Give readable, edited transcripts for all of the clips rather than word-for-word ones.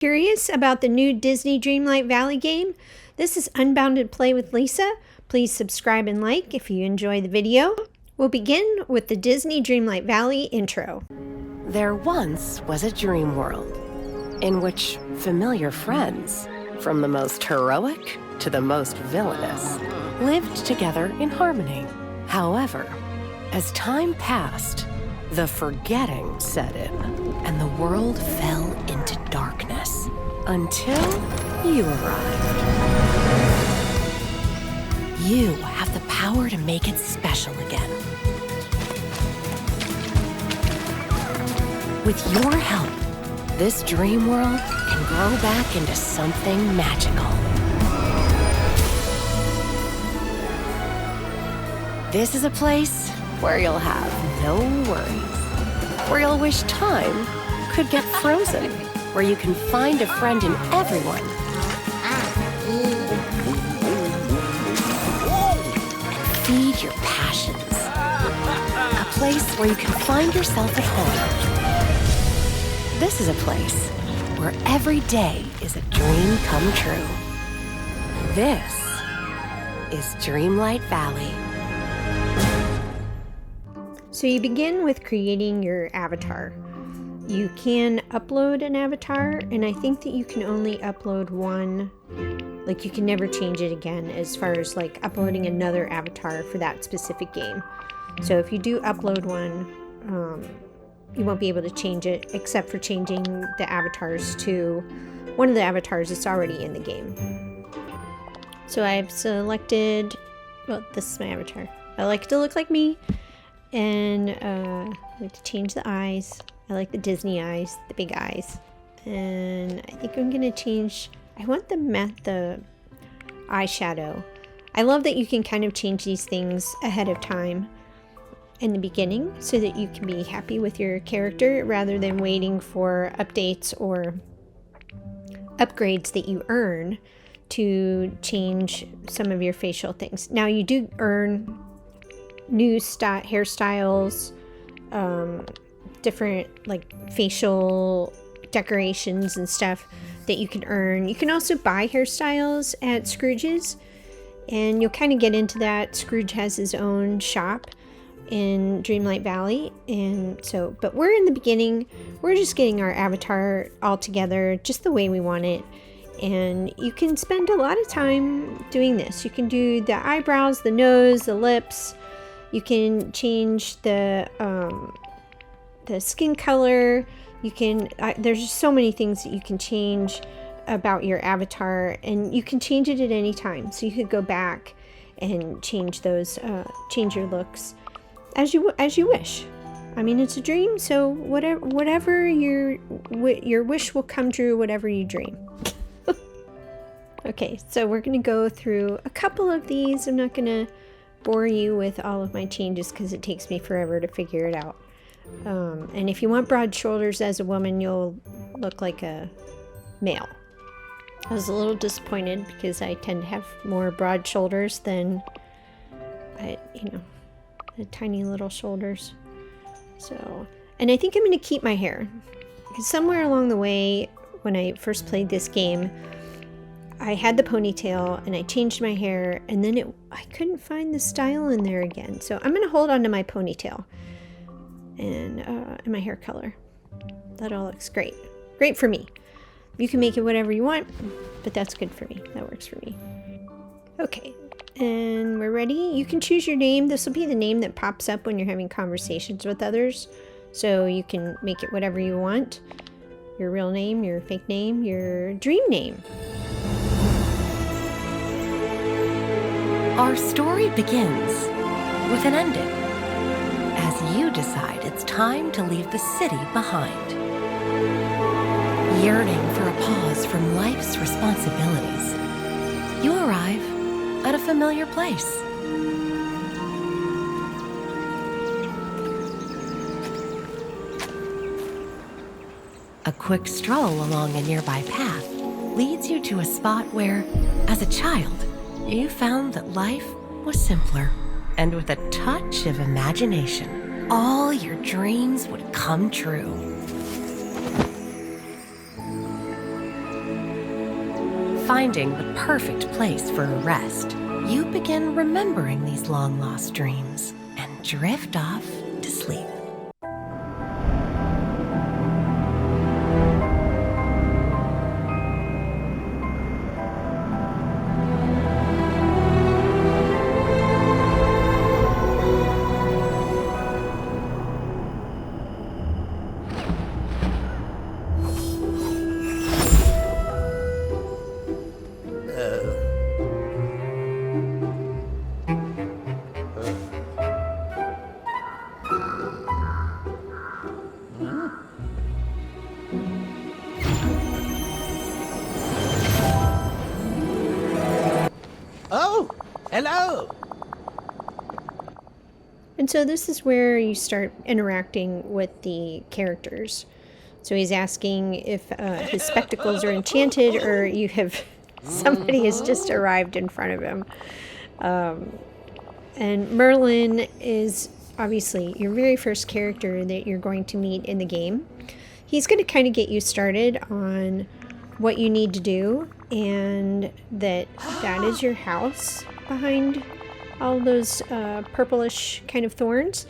Curious about the new Disney Dreamlight Valley game? This is Unbounded Play with Lisa. Please subscribe and like if you enjoy the video. We'll begin with the Disney Dreamlight Valley intro. There once was a dream world in which familiar friends, from the most heroic to the most villainous, lived together in harmony. However, as time passed, the forgetting set in, and the world fell into darkness until you arrived. You have the power to make it special again. With your help, this dream world can grow back into something magical. This is a place where you'll have no worries, where you'll wish time could get frozen, where you can find a friend in everyone, and feed your passions. A place where you can find yourself at home. This is a place where every day is a dream come true. This is Dreamlight Valley. So you begin with creating your avatar. You can upload an avatar, and I think that you can only upload one. Like, you can never change it again as far as like uploading another avatar for that specific game. So if you do upload one, you won't be able to change it except for changing the avatars to one of the avatars that's already in the game. So I've selected, well, this is my avatar. I like to look like me, and I like to change the eyes. I like the Disney eyes, the big eyes. And I think I'm gonna change, I want the eyeshadow. I love that you can kind of change these things ahead of time in the beginning so that you can be happy with your character rather than waiting for updates or upgrades that you earn to change some of your facial things. Now you do earn new hairstyles, different like facial decorations and stuff that you can earn. You can also buy hairstyles at Scrooge's, and you'll kind of get into that. Scrooge has his own shop in Dreamlight Valley, and so, but we're in the beginning. We're just getting our avatar all together just the way we want it, and you can spend a lot of time doing this. You can do the eyebrows, the nose, the lips. You can change the skin color. You can there's just so many things that you can change about your avatar, and you can change it at any time. So you could go back and change those, change your looks as you wish. I mean, it's a dream, so whatever your wish will come true, whatever you dream. Okay, so we're gonna go through a couple of these. I'm not gonna bore you with all of my changes because it takes me forever to figure it out. And if you want broad shoulders as a woman, you'll look like a male. I was a little disappointed because I tend to have more broad shoulders than the tiny little shoulders. So, and I think I'm going to keep my hair because somewhere along the way when I first played this game, I had the ponytail and I changed my hair, and then I couldn't find the style in there again. So I'm going to hold on to my ponytail and my hair color. That all looks great. Great for me. You can make it whatever you want, but that's good for me. That works for me. Okay, and we're ready. You can choose your name. This will be the name that pops up when you're having conversations with others. So you can make it whatever you want. Your real name, your fake name, your dream name. Our story begins with an ending as you decide it's time to leave the city behind. Yearning for a pause from life's responsibilities, you arrive at a familiar place. A quick stroll along a nearby path leads you to a spot where, as a child, you found that life was simpler, and with a touch of imagination, all your dreams would come true. finding the perfect place for a rest, you begin remembering these long-lost dreams and drift off to sleep. Oh, hello. And so this is where you start interacting with the characters. So he's asking if his spectacles are enchanted, or you have somebody has just arrived in front of him. And Merlin is obviously your very first character that you're going to meet in the game. He's going to kind of get you started on what you need to do, and that is your house behind all those purplish kind of thorns.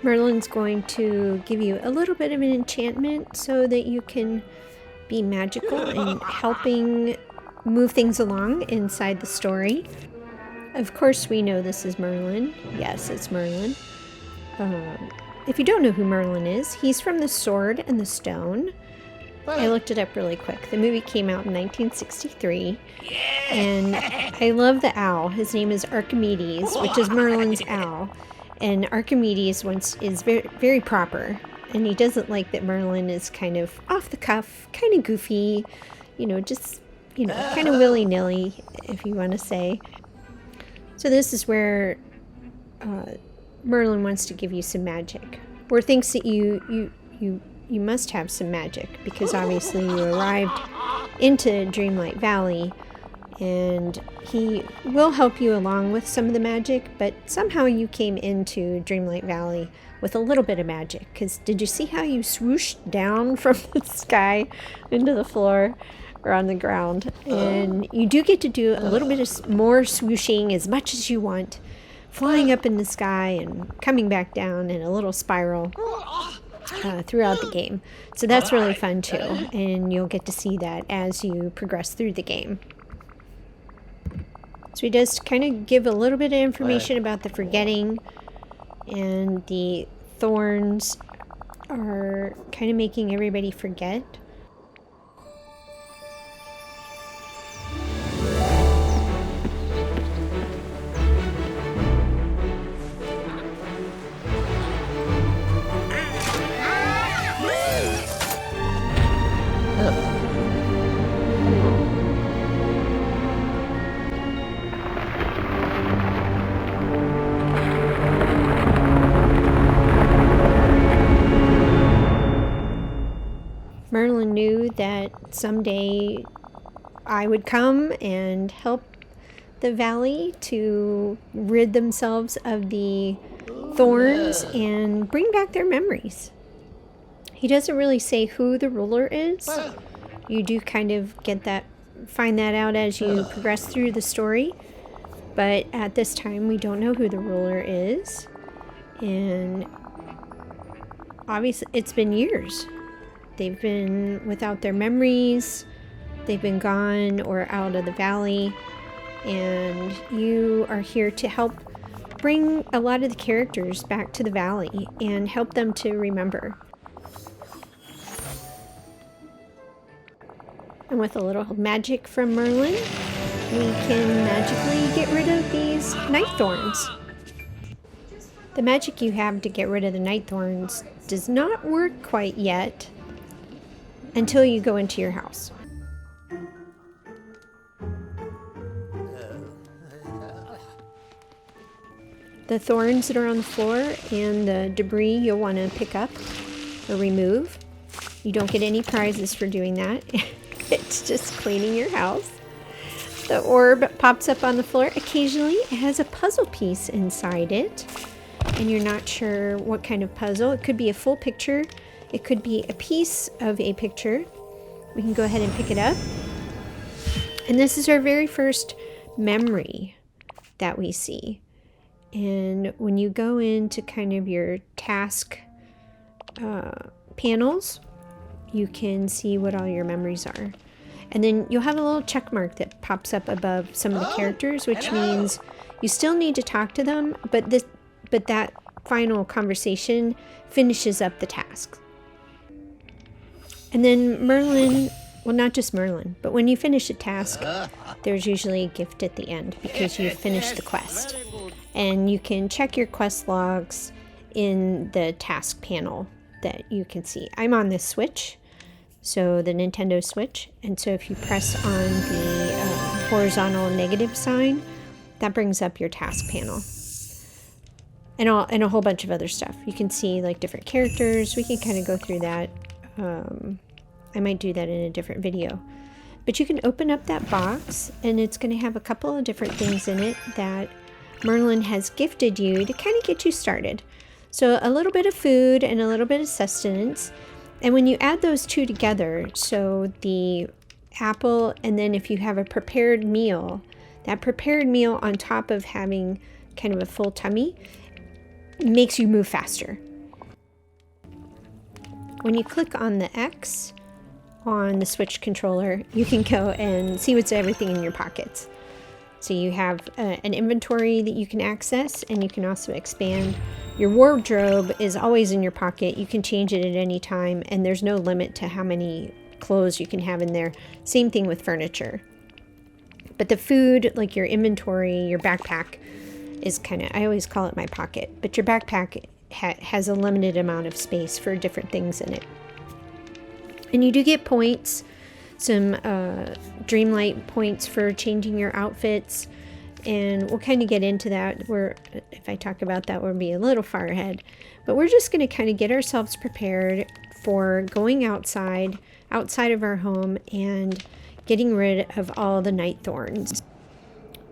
Merlin's going to give you a little bit of an enchantment so that you can be magical and helping move things along inside the story. Of course, we know this is Merlin. Yes, it's Merlin. If you don't know who Merlin is, he's from The Sword and the Stone. I looked it up really quick. The movie came out in 1963. And I love the owl. His name is Archimedes, which is Merlin's owl. And Archimedes is very, very proper. And he doesn't like that Merlin is kind of off the cuff, kind of goofy, just, kind of willy-nilly, if you want to say. So this is where Merlin wants to give you some magic, or thinks that you must have some magic, because obviously you arrived into Dreamlight Valley, and he will help you along with some of the magic, but somehow you came into Dreamlight Valley with a little bit of magic, because did you see how you swooshed down from the sky into the floor or on the ground? And you do get to do a little bit of more swooshing as much as you want, flying up in the sky and coming back down in a little spiral throughout the game. So that's really fun too, and you'll get to see that as you progress through the game. So he does kind of give a little bit of information about the forgetting, and the thorns are kind of making everybody forget. Merlin knew that someday I would come and help the valley to rid themselves of the thorns and bring back their memories. He doesn't really say who the ruler is. You do kind of find that out as you progress through the story. But at this time, we don't know who the ruler is. And obviously, it's been years. They've been without their memories. They've been gone or out of the valley. And you are here to help bring a lot of the characters back to the valley and help them to remember. And with a little magic from Merlin, we can magically get rid of these night thorns. The magic you have to get rid of the night thorns does not work quite yet until you go into your house. The thorns that are on the floor and the debris you'll want to pick up or remove. You don't get any prizes for doing that. It's just cleaning your house. The orb pops up on the floor. Occasionally it has a puzzle piece inside it, and you're not sure what kind of puzzle. It could be a full picture. It could be a piece of a picture. We can go ahead and pick it up. And this is our very first memory that we see. And when you go into kind of your task panels, you can see what all your memories are. And then you'll have a little check mark that pops up above some of the characters, which means you still need to talk to them, but that final conversation finishes up the task. And then Merlin, well, not just Merlin, but when you finish a task, there's usually a gift at the end because you've finished the quest. And you can check your quest logs in the task panel that you can see. I'm on this Switch, so the Nintendo Switch. And so if you press on the horizontal negative sign, that brings up your task panel. And a whole bunch of other stuff. You can see like different characters. We can kind of go through that. I might do that in a different video. But you can open up that box and it's going to have a couple of different things in it that Merlin has gifted you to kind of get you started. So a little bit of food and a little bit of sustenance. And when you add those two together, so the apple and then if you have a prepared meal, that prepared meal on top of having kind of a full tummy makes you move faster. When you click on the X on the Switch controller, you can go and see what's everything in your pockets. So you have an inventory that you can access, and you can also expand. Your wardrobe is always in your pocket. You can change it at any time, and there's no limit to how many clothes you can have in there. Same thing with furniture. But the food, like your inventory, your backpack, is kind of, I always call it my pocket, but your backpack has a limited amount of space for different things in it. And you do get points, some Dreamlight points for changing your outfits, and we'll kind of get into that. If I talk about that, we'll be a little far ahead, but we're just going to kind of get ourselves prepared for going outside of our home and getting rid of all the night thorns.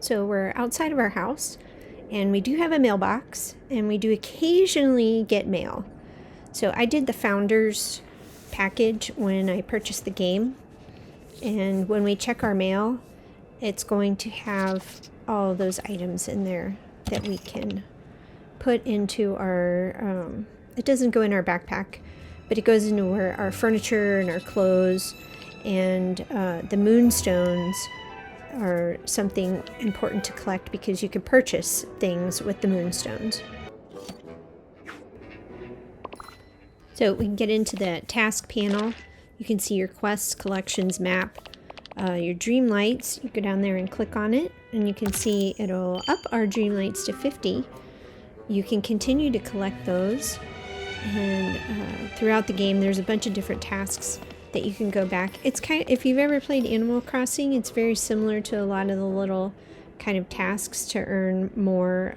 So we're outside of our house. And we do have a mailbox, and we do occasionally get mail. So I did the Founders package when I purchased the game. And when we check our mail, it's going to have all those items in there that we can put into our, it doesn't go in our backpack, but it goes into our furniture and our clothes. And the moonstones are something important to collect because you can purchase things with the moonstones. So we can get into the task panel. You can see your quests, collections, map, your Dreamlights. You go down there and click on it, and you can see it'll up our Dreamlights to 50. You can continue to collect those, and throughout the game there's a bunch of different tasks that you can go back. It's kind of, if you've ever played Animal Crossing, it's very similar to a lot of the little kind of tasks to earn more,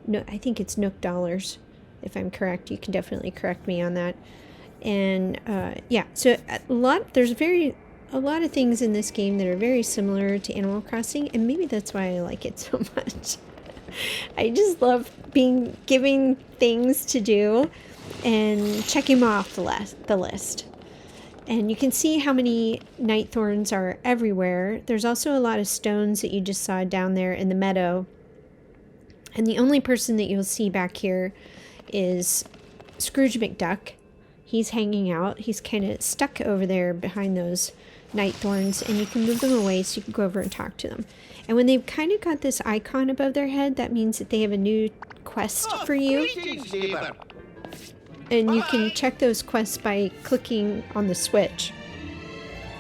I think it's Nook dollars, if I'm correct. You can definitely correct me on that. And yeah, so there's a lot of things in this game that are very similar to Animal Crossing, and maybe that's why I like it so much. I just love giving things to do and checking them off the list. And you can see how many night thorns are everywhere. There's also a lot of stones that you just saw down there in the meadow. And the only person that you'll see back here is Scrooge McDuck. He's hanging out. He's kind of stuck over there behind those night thorns, and you can move them away so you can go over and talk to them. And when they've kind of got this icon above their head, that means that they have a new quest for you. And you can check those quests by clicking on the Switch.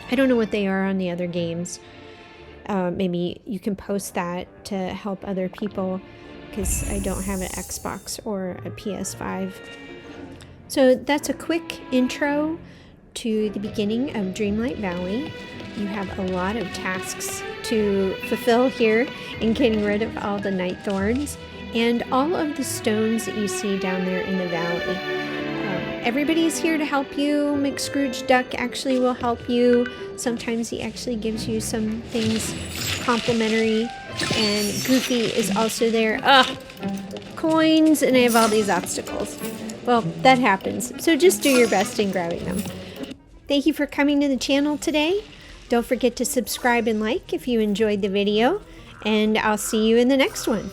I don't know what they are on the other games. Maybe you can post that to help other people, because I don't have an Xbox or a PS5. So that's a quick intro to the beginning of Dreamlight Valley. You have a lot of tasks to fulfill here in getting rid of all the night thorns and all of the stones that you see down there in the valley. Everybody's here to help you. McScrooge Duck actually will help you. Sometimes he actually gives you some things complimentary. And Goofy is also there. Coins, and I have all these obstacles. Well, that happens. So just do your best in grabbing them. Thank you for coming to the channel today. Don't forget to subscribe and like if you enjoyed the video, and I'll see you in the next one.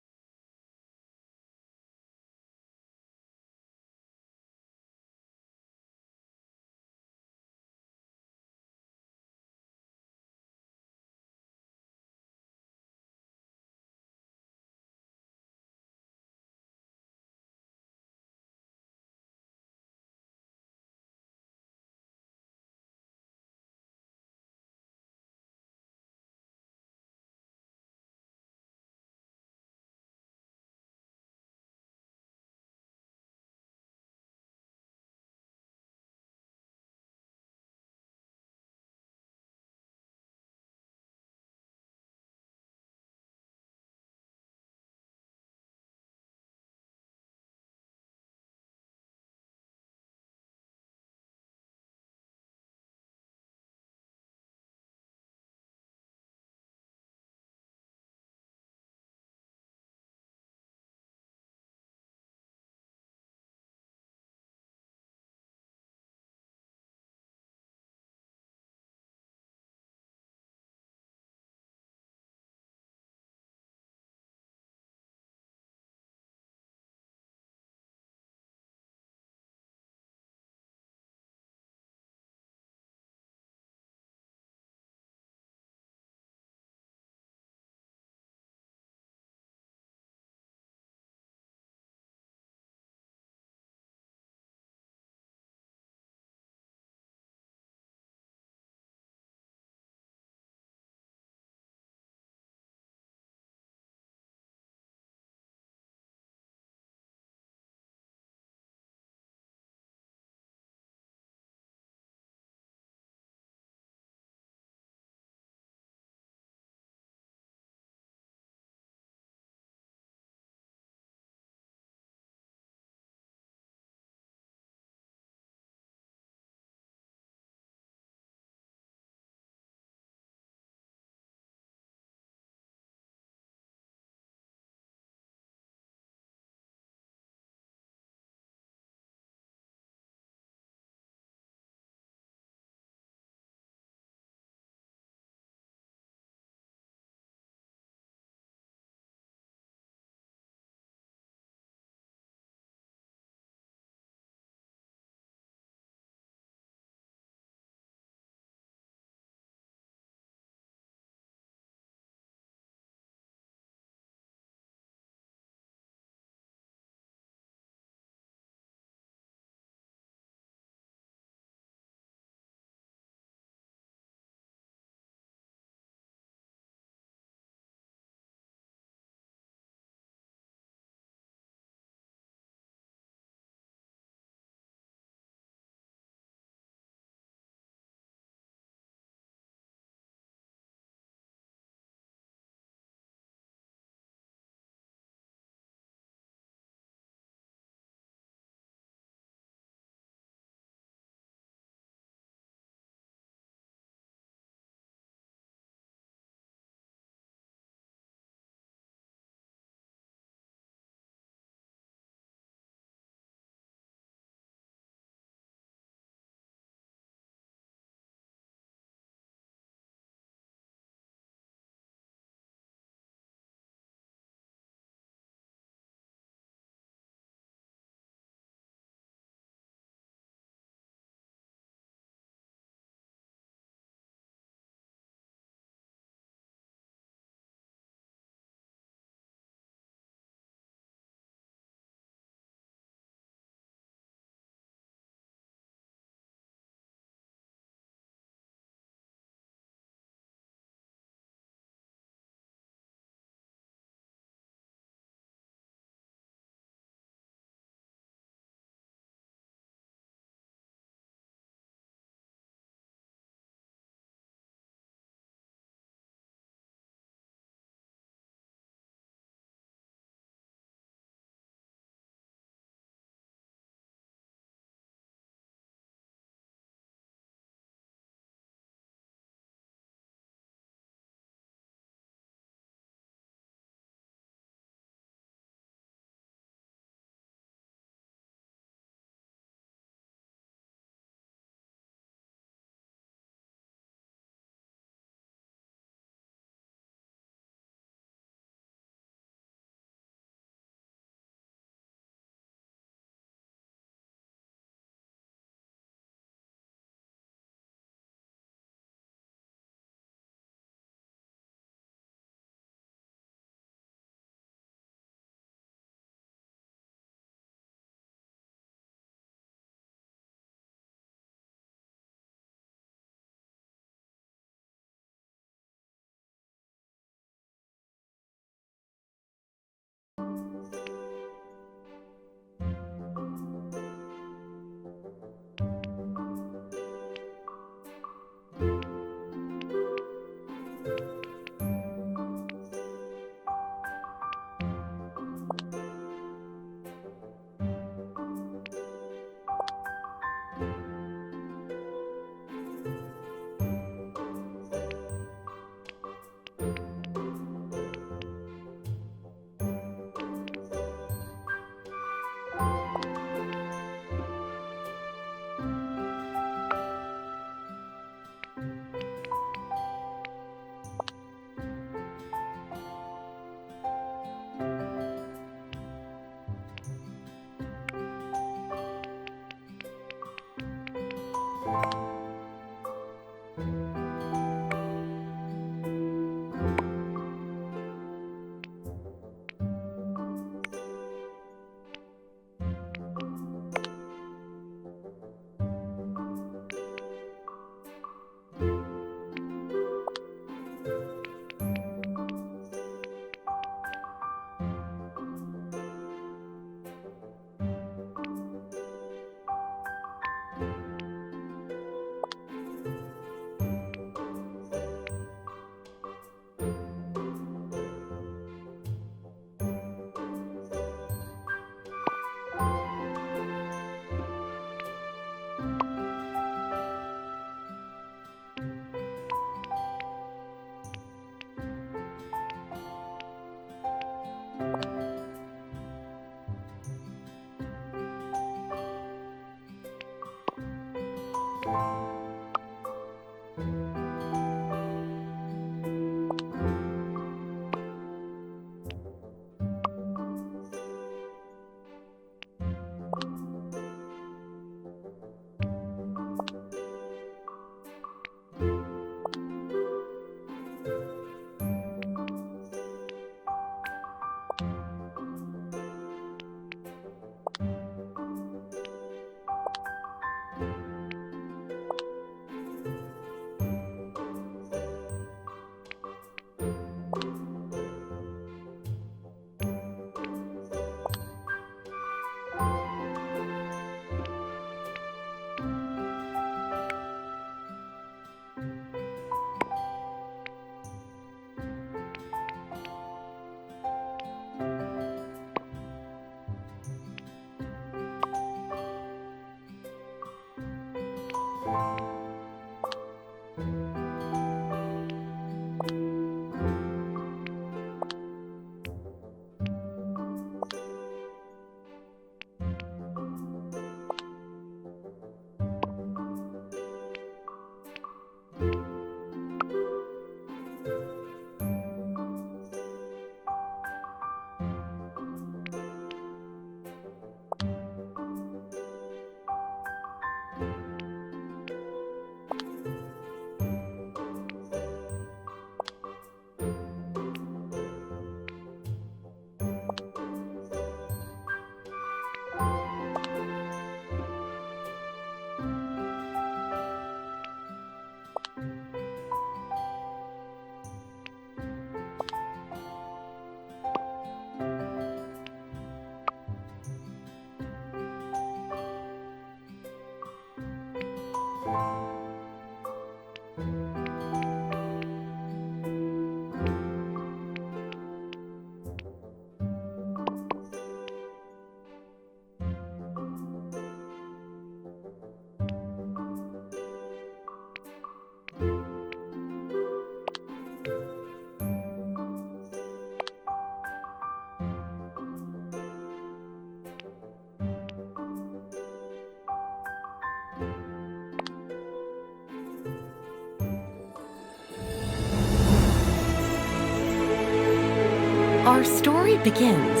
Our story begins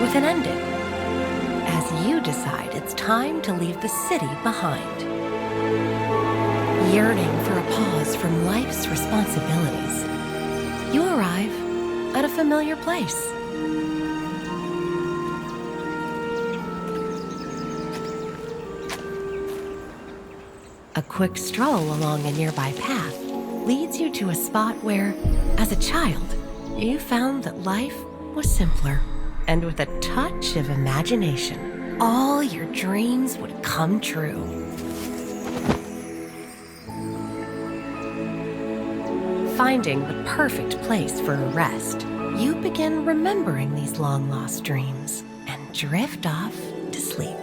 with an ending, as you decide it's time to leave the city behind. Yearning for a pause from life's responsibilities, you arrive at a familiar place. A quick stroll along a nearby path leads you to a spot where, as a child, you found that life was simpler. And with a touch of imagination, all your dreams would come true. Finding the perfect place for a rest, you begin remembering these long-lost dreams and drift off to sleep.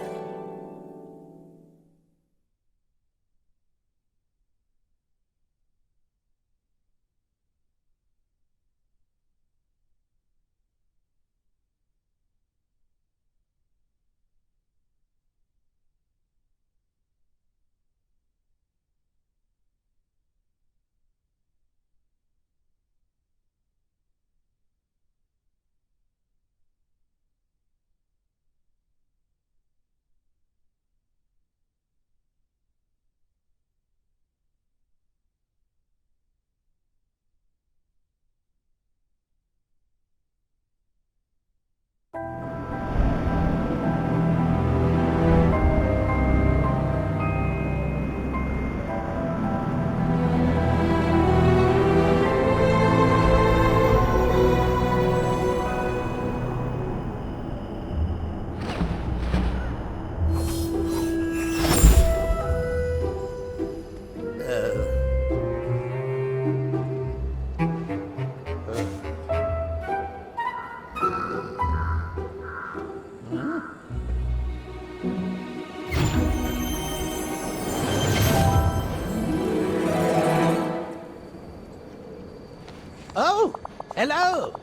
Oh, hello.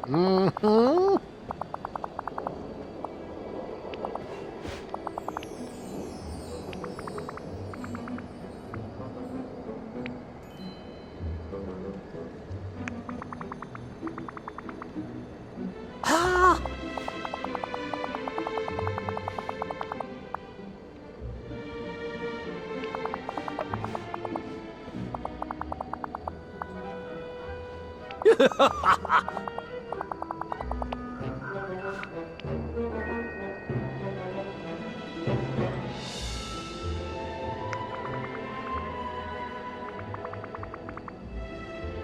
Mm-hmm. Ah!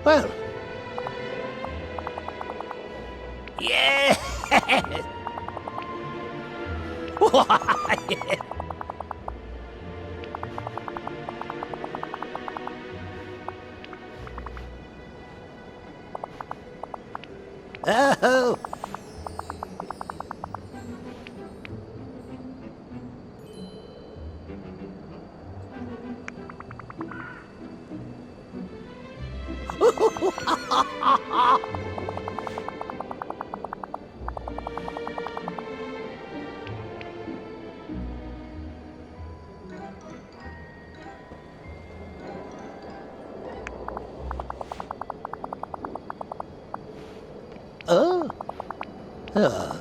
Well, yeah. Why? Oh. Oh. Oh.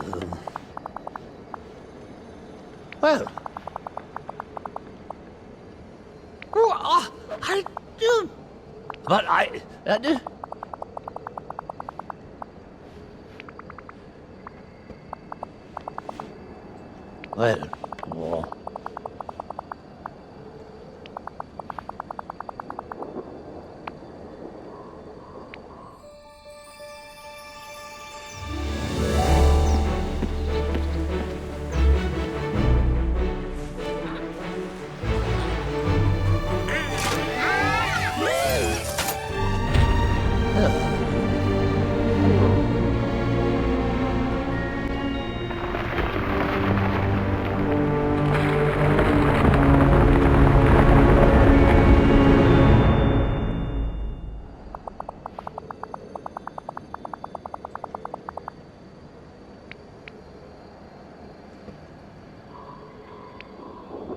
Well. I do. But I. Well. Oh.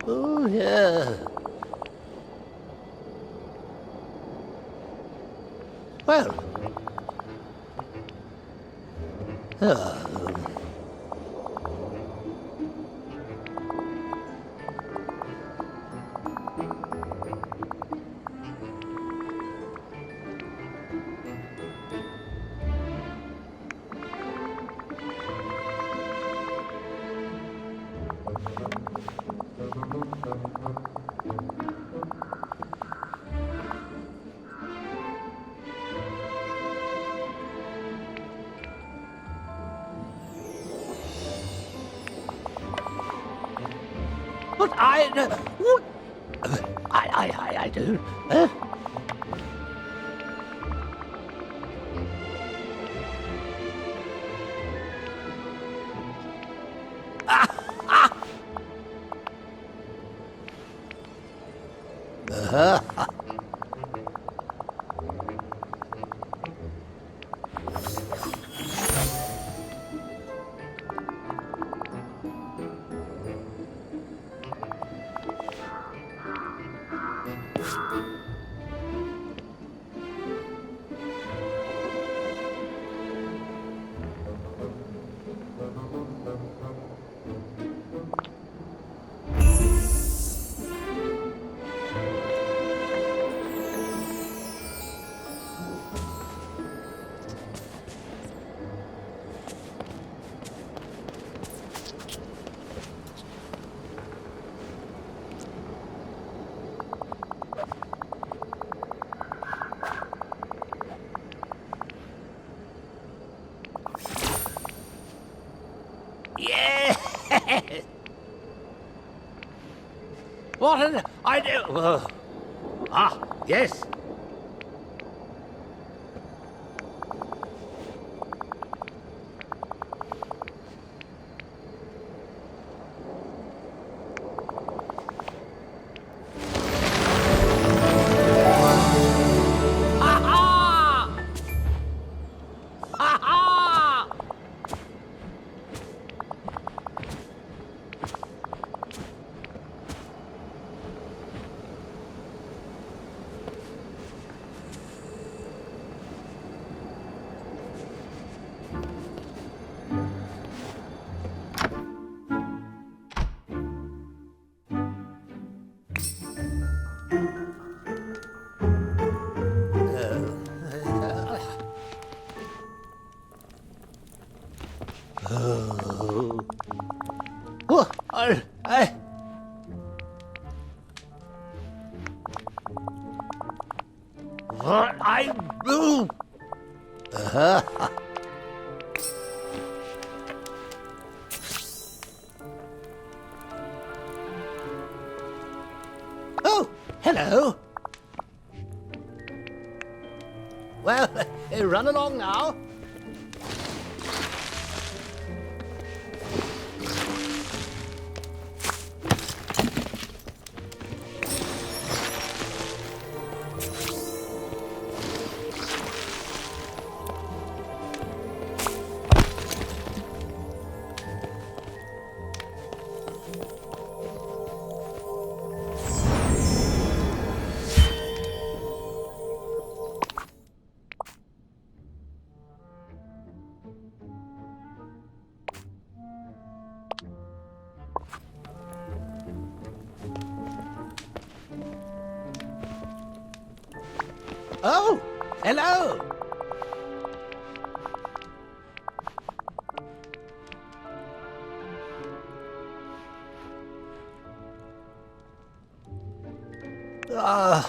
Oh, yeah. Well. Oh. what I do. Yes! What an idea! Yes. Ha-ha! Ha-ha! Oh, what I do? Oh, hello. Well, run along now. Oh, hello. Oh.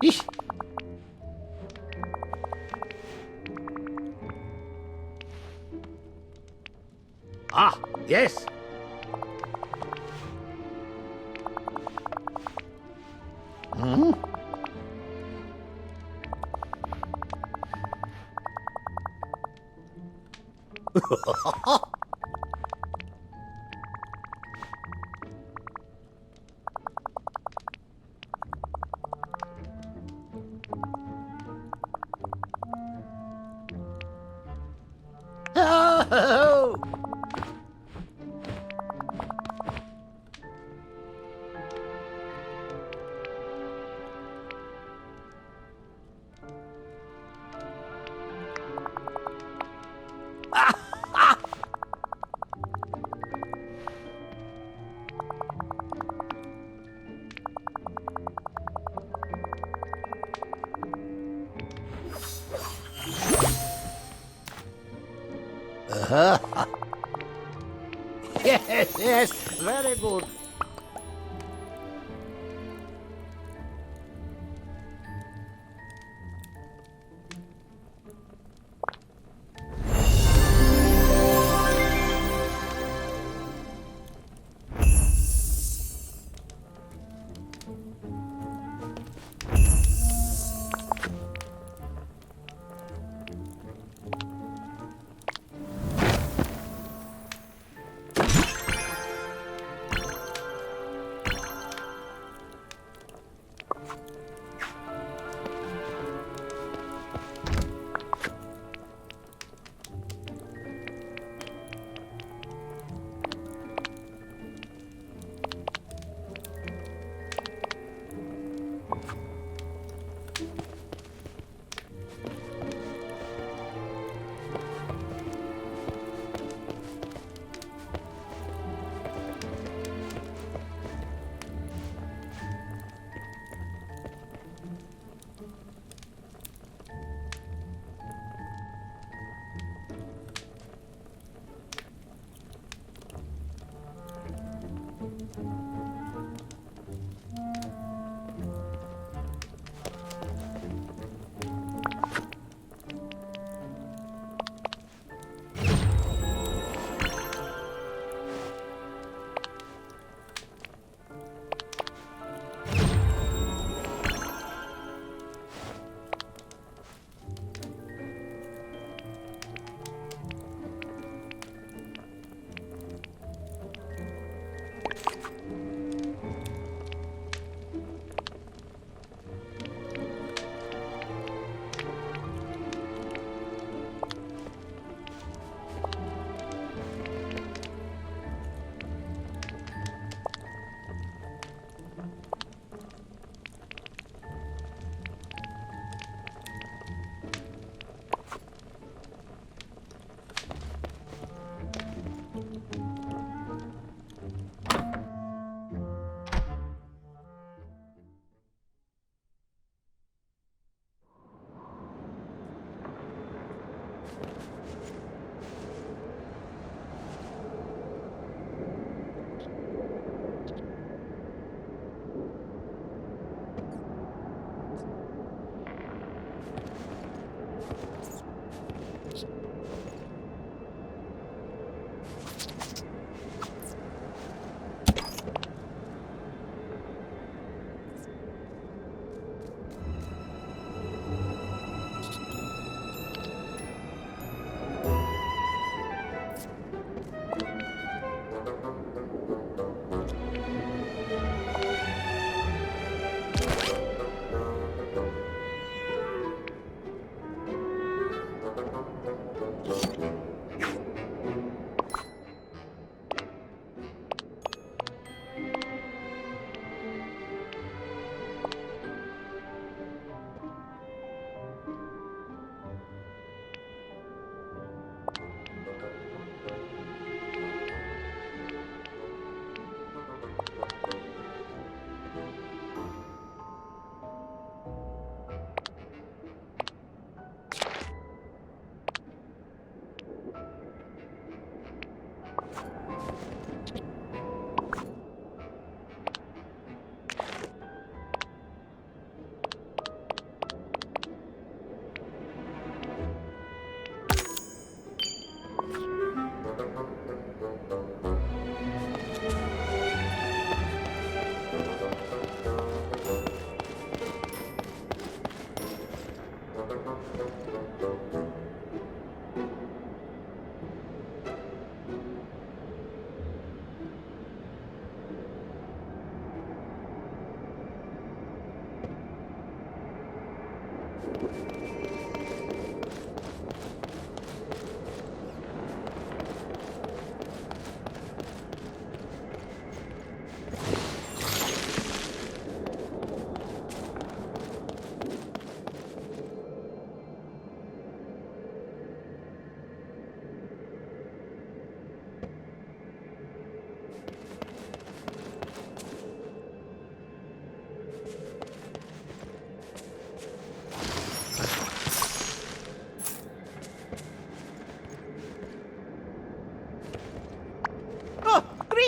Eesh. Yes. Hmm? Oh! Yes, yes, very good.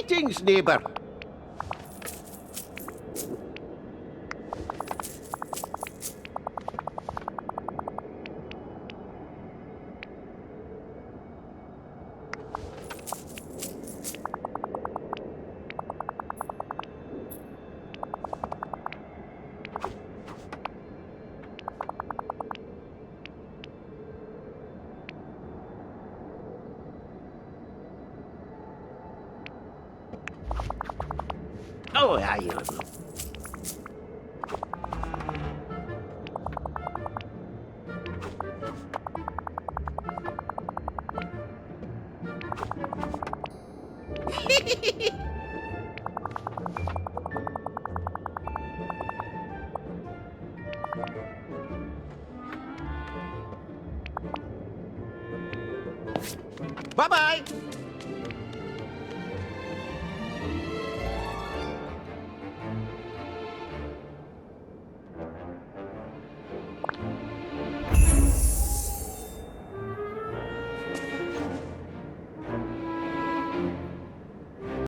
Greetings, neighbor. Oh, are you? Bye-bye.